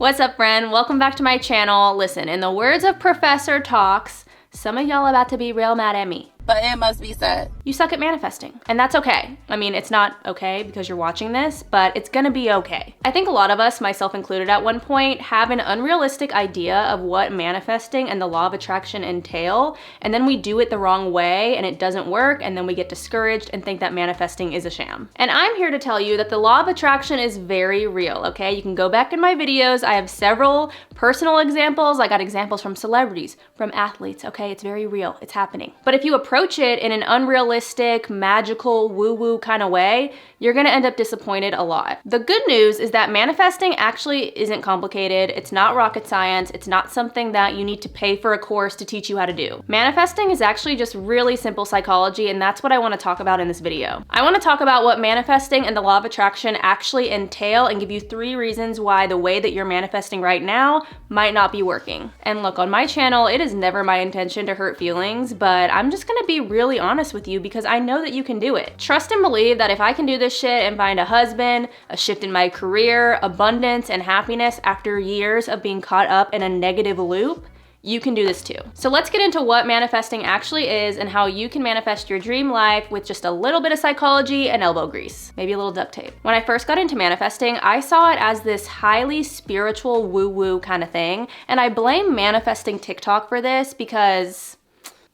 What's up, friend? Welcome back to my channel. Listen, in the words of Professor Talks, some of y'all about to be real mad at me. But it must be said. You suck at manifesting, and that's okay. I mean, it's not okay because you're watching this, but it's gonna be okay. I think a lot of us, myself included at one point, have an unrealistic idea of what manifesting and the law of attraction entail, and then we do it the wrong way and it doesn't work, and then we get discouraged and think that manifesting is a sham. And I'm here to tell you that the law of attraction is very real, okay? You can go back in my videos. I have several personal examples. I got examples from celebrities, from athletes, okay? It's very real, it's happening. But if you approach it in an unrealistic, magical, woo-woo kind of way, you're gonna end up disappointed a lot. The good news is that manifesting actually isn't complicated. It's not rocket science. It's not something that you need to pay for a course to teach you how to do. Manifesting is actually just really simple psychology, and that's what I want to talk about in this video. I want to talk about what manifesting and the law of attraction actually entail and give you 3 reasons why the way that you're manifesting right now might not be working. And look, on my channel, it is never my intention to hurt feelings, but I'm just gonna be really honest with you because I know that you can do it. Trust and believe that if I can do this shit and find a husband, a shift in my career, abundance, and happiness after years of being caught up in a negative loop, you can do this too. So let's get into what manifesting actually is and how you can manifest your dream life with just a little bit of psychology and elbow grease, maybe a little duct tape. When I first got into manifesting, I saw it as this highly spiritual woo-woo kind of thing, and I blame manifesting TikTok for this because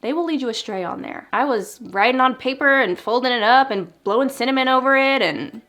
they will lead you astray on there. I was writing on paper and folding it up and blowing cinnamon over it, and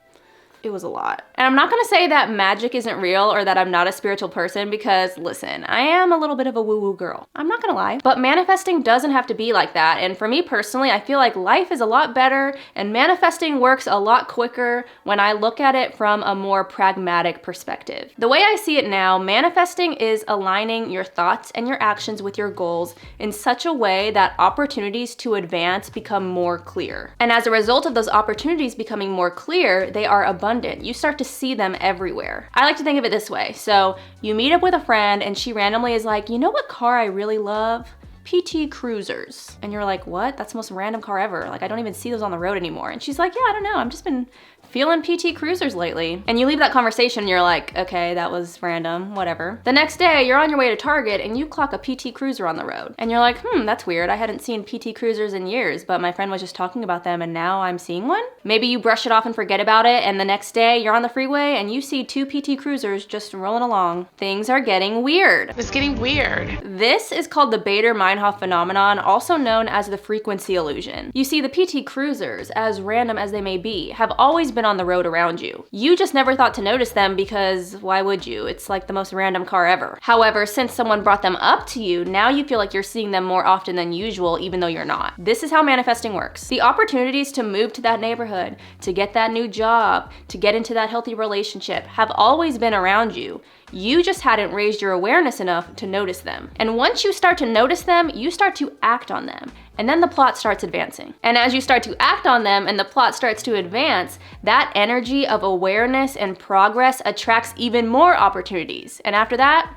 it was a lot. And I'm not gonna say that magic isn't real or that I'm not a spiritual person because, listen, I am a little bit of a woo-woo girl. I'm not gonna lie. But manifesting doesn't have to be like that. And for me personally, I feel like life is a lot better and manifesting works a lot quicker when I look at it from a more pragmatic perspective. The way I see it now, manifesting is aligning your thoughts and your actions with your goals in such a way that opportunities to advance become more clear. And as a result of those opportunities becoming more clear, they are abundant. You start to see them everywhere. I like to think of it this way. So you meet up with a friend and she randomly is like, you know what car I really love? PT Cruisers. And you're like, what? That's the most random car ever. Like, I don't even see those on the road anymore. And she's like, yeah, I don't know. I've just been feeling PT Cruisers lately. And you leave that conversation and you're like, okay, that was random, whatever. The next day, you're on your way to Target and you clock a PT Cruiser on the road. And you're like, that's weird. I hadn't seen PT Cruisers in years, but my friend was just talking about them and now I'm seeing one. Maybe you brush it off and forget about it, and the next day you're on the freeway and you see 2 PT Cruisers just rolling along. Things are getting weird. It's getting weird. This is called the Bader-Meinhof phenomenon, also known as the frequency illusion. You see, the PT Cruisers, as random as they may be, have always been on the road around you. You just never thought to notice them because why would you? It's like the most random car ever. However, since someone brought them up to you, now you feel like you're seeing them more often than usual, even though you're not. This is how manifesting works. The opportunities to move to that neighborhood, to get that new job, to get into that healthy relationship have always been around you. You just hadn't raised your awareness enough to notice them. And once you start to notice them, you start to act on them. And then the plot starts advancing. And as you start to act on them and the plot starts to advance, that energy of awareness and progress attracts even more opportunities. And after that,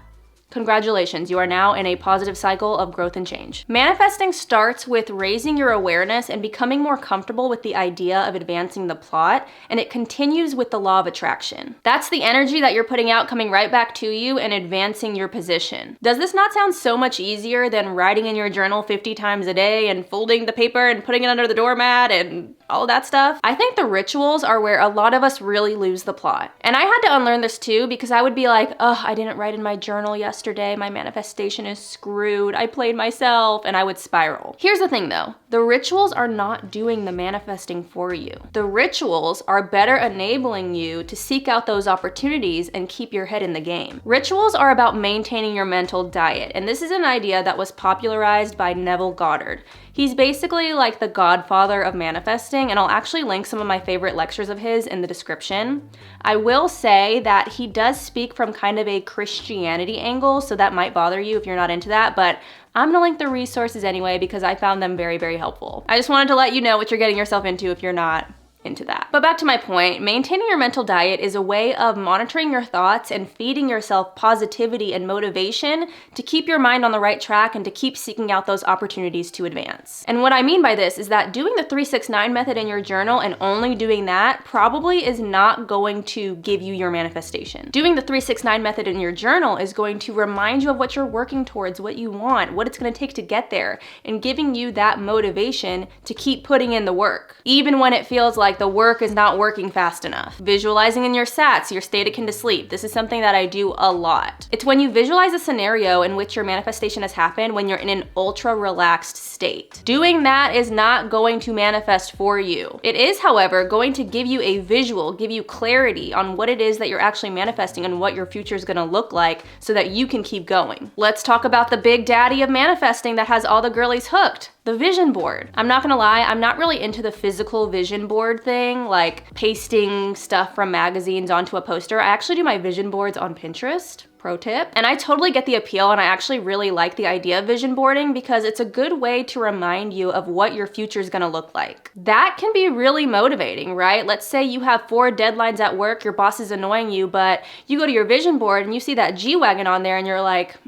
congratulations, you are now in a positive cycle of growth and change. Manifesting starts with raising your awareness and becoming more comfortable with the idea of advancing the plot, and it continues with the law of attraction. That's the energy that you're putting out coming right back to you and advancing your position. Does this not sound so much easier than writing in your journal 50 times a day and folding the paper and putting it under the doormat and all that stuff? I think the rituals are where a lot of us really lose the plot. And I had to unlearn this too because I would be like, I didn't write in my journal yesterday. My manifestation is screwed. I played myself, and I would spiral. Here's the thing though, the rituals are not doing the manifesting for you. The rituals are better enabling you to seek out those opportunities and keep your head in the game. Rituals are about maintaining your mental diet, and this is an idea that was popularized by Neville Goddard. He's basically like the godfather of manifesting, and I'll actually link some of my favorite lectures of his in the description. I will say that he does speak from kind of a Christianity angle, so that might bother you if you're not into that, but I'm gonna link the resources anyway because I found them very, very helpful. I just wanted to let you know what you're getting yourself into if you're not into that. But back to my point, maintaining your mental diet is a way of monitoring your thoughts and feeding yourself positivity and motivation to keep your mind on the right track and to keep seeking out those opportunities to advance. And what I mean by this is that doing the 3-6-9 method in your journal and only doing that probably is not going to give you your manifestation. Doing the 3-6-9 method in your journal is going to remind you of what you're working towards, what you want, what it's going to take to get there, and giving you that motivation to keep putting in the work, even when it feels like the work is not working fast enough. Visualizing in your SATs, your state akin to sleep. This is something that I do a lot. It's when you visualize a scenario in which your manifestation has happened when you're in an ultra relaxed state. Doing that is not going to manifest for you. It is, however, going to give you a visual, give you clarity on what it is that you're actually manifesting and what your future is going to look like so that you can keep going. Let's talk about the big daddy of manifesting that has all the girlies hooked. The vision board. I'm not gonna lie, I'm not really into the physical vision board thing, like pasting stuff from magazines onto a poster. I actually do my vision boards on Pinterest. Pro tip. And I totally get the appeal, and I actually really like the idea of vision boarding because it's a good way to remind you of what your future is gonna look like. That can be really motivating, right? Let's say you have 4 deadlines at work, your boss is annoying you, but you go to your vision board and you see that G-Wagon on there and you're like,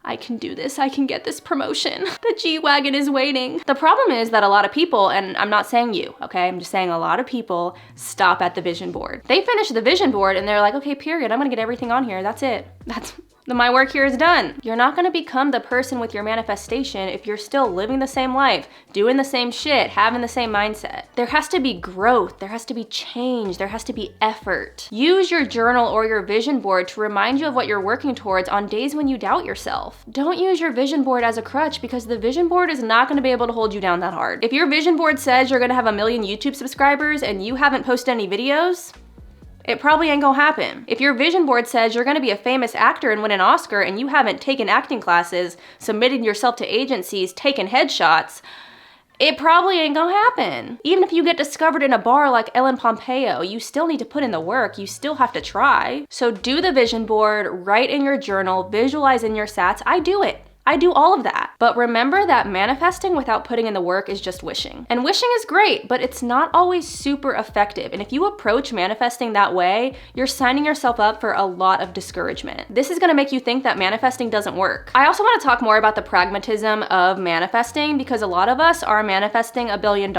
I can do this, I can get this promotion. The G-Wagon is waiting. The problem is that a lot of people, and I'm not saying you, okay? I'm just saying a lot of people stop at the vision board. They finish the vision board and they're like, okay, period, I'm gonna get everything on here, that's it. My work here is done. You're not gonna become the person with your manifestation if you're still living the same life, doing the same shit, having the same mindset. There has to be growth, there has to be change, there has to be effort. Use your journal or your vision board to remind you of what you're working towards on days when you doubt yourself. Don't use your vision board as a crutch because the vision board is not gonna be able to hold you down that hard. If your vision board says you're gonna have 1 million YouTube subscribers and you haven't posted any videos, it probably ain't gonna happen. If your vision board says you're gonna be a famous actor and win an Oscar and you haven't taken acting classes, submitted yourself to agencies, taken headshots, it probably ain't gonna happen. Even if you get discovered in a bar like Ellen Pompeo, you still need to put in the work, you still have to try. So do the vision board, write in your journal, visualize in your SATs. I do it. I do all of that. But remember that manifesting without putting in the work is just wishing. And wishing is great, but it's not always super effective. And if you approach manifesting that way, you're signing yourself up for a lot of discouragement. This is gonna make you think that manifesting doesn't work. I also wanna talk more about the pragmatism of manifesting because a lot of us are manifesting $1 billion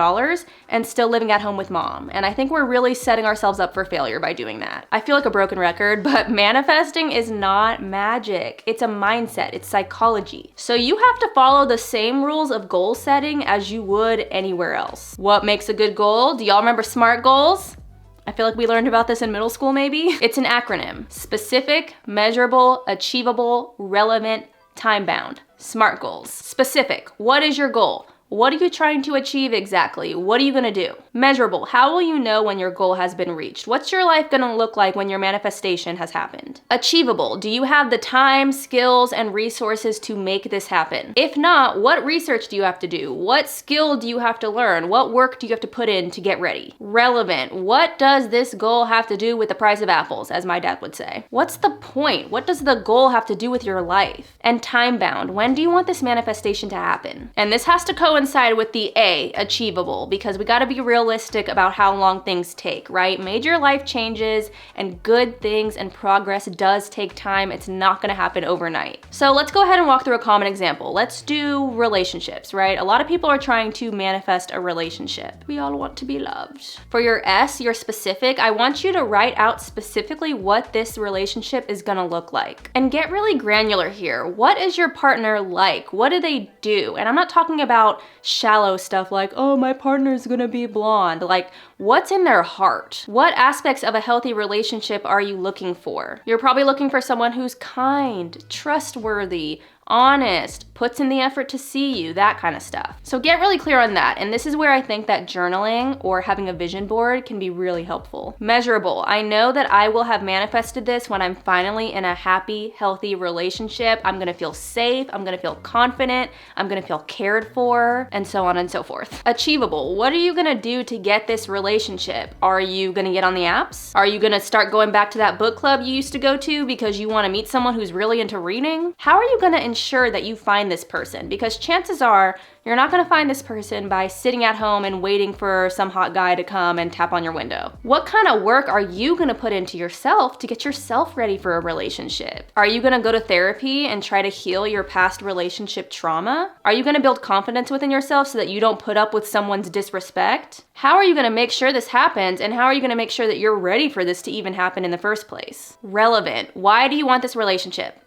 and still living at home with mom. And I think we're really setting ourselves up for failure by doing that. I feel like a broken record, but manifesting is not magic. It's a mindset, it's psychology. So you have to follow the same rules of goal setting as you would anywhere else. What makes a good goal? Do y'all remember SMART goals? I feel like we learned about this in middle school maybe. It's an acronym. Specific, measurable, achievable, relevant, time-bound. SMART goals. Specific, what is your goal? What are you trying to achieve exactly? What are you gonna do? Measurable, how will you know when your goal has been reached? What's your life gonna look like when your manifestation has happened? Achievable, do you have the time, skills, and resources to make this happen? If not, what research do you have to do? What skill do you have to learn? What work do you have to put in to get ready? Relevant, what does this goal have to do with the price of apples, as my dad would say? What's the point? What does the goal have to do with your life? And time bound, when do you want this manifestation to happen? And this has to coincide with the A, achievable, because we gotta be realistic about how long things take, right? Major life changes and good things and progress does take time. It's not gonna happen overnight. So let's go ahead and walk through a common example. Let's do relationships, right? A lot of people are trying to manifest a relationship. We all want to be loved. For your S, your specific, I want you to write out specifically what this relationship is gonna look like. And get really granular here. What is your partner like? What do they do? And I'm not talking about shallow stuff like, oh, my partner's gonna be blonde. Like, what's in their heart? What aspects of a healthy relationship are you looking for? You're probably looking for someone who's kind, trustworthy, honest, puts in the effort to see you, that kind of stuff. So get really clear on that. And this is where I think that journaling or having a vision board can be really helpful. Measurable. I know that I will have manifested this when I'm finally in a happy, healthy relationship. I'm gonna feel safe, I'm gonna feel confident, I'm gonna feel cared for, and so on and so forth. Achievable. What are you gonna do to get this relationship? Are you gonna get on the apps? Are you gonna start going back to that book club you used to go to because you wanna meet someone who's really into reading? How are you gonna ensure ensure that you find this person, because chances are you're not gonna find this person by sitting at home and waiting for some hot guy to come and tap on your window. What kind of work are you gonna put into yourself to get yourself ready for a relationship? Are you gonna go to therapy and try to heal your past relationship trauma? Are you gonna build confidence within yourself so that you don't put up with someone's disrespect? How are you gonna make sure this happens, and how are you gonna make sure that you're ready for this to even happen in the first place? Relevant. Why do you want this relationship?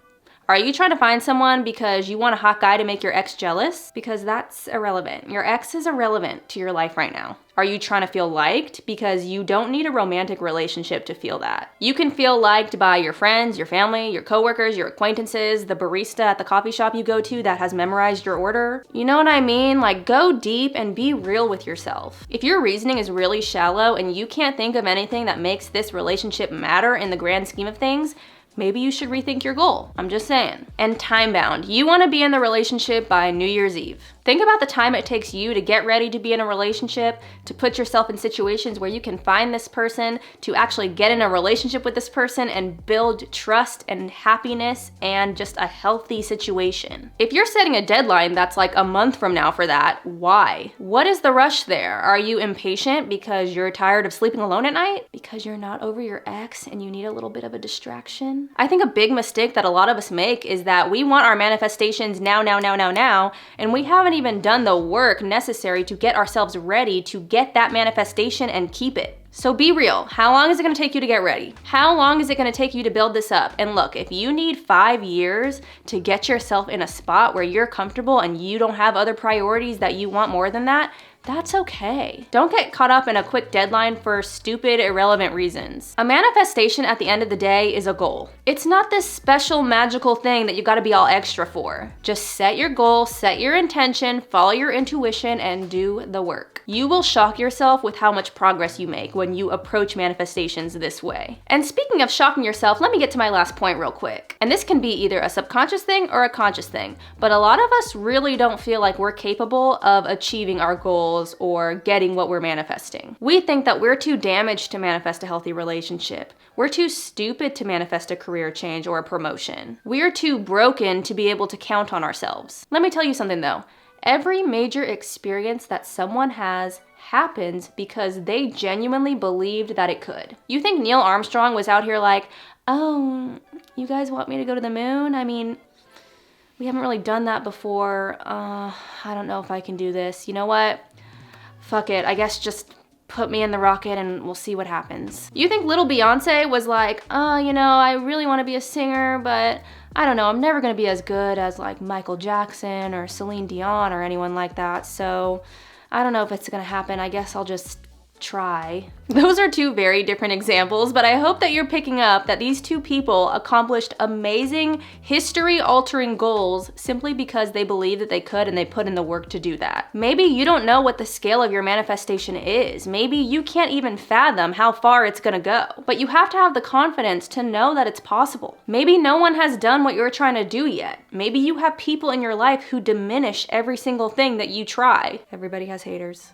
Are you trying to find someone because you want a hot guy to make your ex jealous? Because that's irrelevant. Your ex is irrelevant to your life right now. Are you trying to feel liked? Because you don't need a romantic relationship to feel that. You can feel liked by your friends, your family, your coworkers, your acquaintances, the barista at the coffee shop you go to that has memorized your order. You know what I mean? Like, go deep and be real with yourself. If your reasoning is really shallow and you can't think of anything that makes this relationship matter in the grand scheme of things, maybe you should rethink your goal. I'm just saying. And time bound. You want to be in the relationship by New Year's Eve. Think about the time it takes you to get ready to be in a relationship, to put yourself in situations where you can find this person, to actually get in a relationship with this person and build trust and happiness and just a healthy situation. If you're setting a deadline that's like a month from now for that, why? What is the rush there? Are you impatient because you're tired of sleeping alone at night? Because you're not over your ex and you need a little bit of a distraction? I think a big mistake that a lot of us make is that we want our manifestations now, and we haven't even done the work necessary to get ourselves ready to get that manifestation and keep it. So be real. How long is it gonna take you to get ready? How long is it gonna take you to build this up? And look, if you need 5 years to get yourself in a spot where you're comfortable and you don't have other priorities that you want more than that, that's okay. Don't get caught up in a quick deadline for stupid, irrelevant reasons. A manifestation at the end of the day is a goal. It's not this special magical thing that you gotta be all extra for. Just set your goal, set your intention, follow your intuition, and do the work. You will shock yourself with how much progress you make when you approach manifestations this way. And speaking of shocking yourself, let me get to my last point real quick. And this can be either a subconscious thing or a conscious thing, but a lot of us really don't feel like we're capable of achieving our goals or getting what we're manifesting. We think that we're too damaged to manifest a healthy relationship. We're too stupid to manifest a career change or a promotion. We're too broken to be able to count on ourselves. Let me tell you something though. Every major experience that someone has happens because they genuinely believed that it could. You think Neil Armstrong was out here like, oh, you guys want me to go to the moon? I mean, we haven't really done that before. I don't know if I can do this. You know what? Fuck it, I guess just put me in the rocket and we'll see what happens. You think little Beyonce was like, I really want to be a singer, but I don't know, I'm never gonna be as good as like Michael Jackson or Celine Dion or anyone like that, so I don't know if it's gonna happen. I guess I'll just try. Those are two very different examples, but I hope that you're picking up that these two people accomplished amazing, history-altering goals simply because they believed that they could and they put in the work to do that. Maybe you don't know what the scale of your manifestation is. Maybe you can't even fathom how far it's gonna go, but you have to have the confidence to know that it's possible. Maybe no one has done what you're trying to do yet. Maybe you have people in your life who diminish every single thing that you try. Everybody has haters.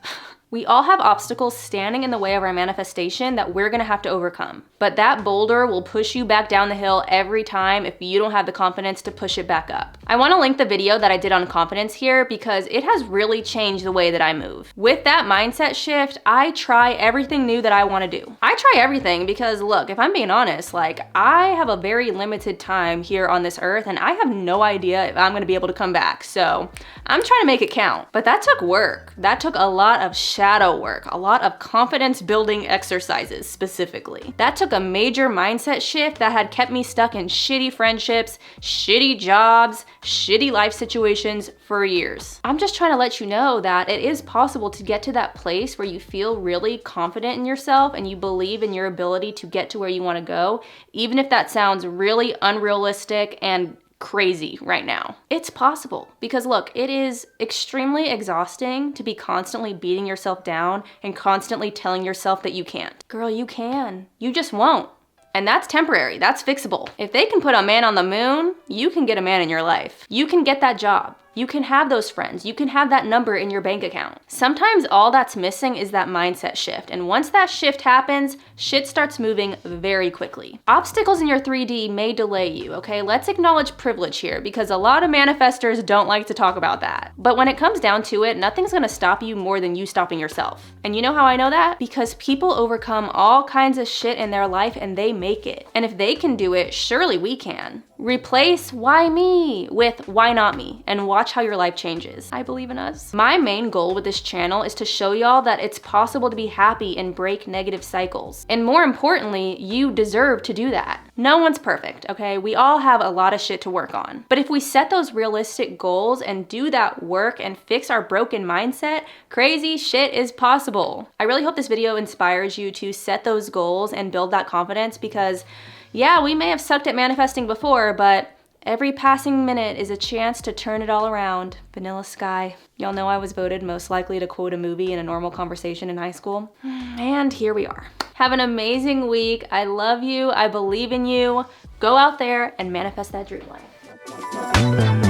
We all have obstacles standing in the way of our manifestation that we're gonna have to overcome. But that boulder will push you back down the hill every time if you don't have the confidence to push it back up. I wanna link the video that I did on confidence here because it has really changed the way that I move. With that mindset shift, I try everything new that I wanna do. I try everything because look, if I'm being honest, like I have a very limited time here on this earth and I have no idea if I'm gonna be able to come back. So I'm trying to make it count. But that took work. That took a lot of shadow work, a lot of confidence building exercises specifically. That took a major mindset shift that had kept me stuck in shitty friendships, shitty jobs, shitty life situations for years. I'm just trying to let you know that it is possible to get to that place where you feel really confident in yourself and you believe in your ability to get to where you want to go, even if that sounds really unrealistic and crazy right now. It's possible because look, it is extremely exhausting to be constantly beating yourself down and constantly telling yourself that you can't. Girl, you can. You just won't. And that's temporary, that's fixable. If they can put a man on the moon, you can get a man in your life. You can get that job. You can have those friends. You can have that number in your bank account. Sometimes all that's missing is that mindset shift. And once that shift happens, shit starts moving very quickly. Obstacles in your 3D may delay you, okay? Let's acknowledge privilege here because a lot of manifestors don't like to talk about that. But when it comes down to it, nothing's gonna stop you more than you stopping yourself. And you know how I know that? Because people overcome all kinds of shit in their life and they make it. And if they can do it, surely we can. Replace why me with why not me and watch how your life changes. I believe in us. My main goal with this channel is to show y'all that it's possible to be happy and break negative cycles. And more importantly, you deserve to do that. No one's perfect, okay? We all have a lot of shit to work on. But if we set those realistic goals and do that work and fix our broken mindset, crazy shit is possible. I really hope this video inspires you to set those goals and build that confidence because yeah, we may have sucked at manifesting before, but every passing minute is a chance to turn it all around. Vanilla Sky. Y'all know I was voted most likely to quote a movie in a normal conversation in high school. And here we are. Have an amazing week. I love you. I believe in you. Go out there and manifest that dream life.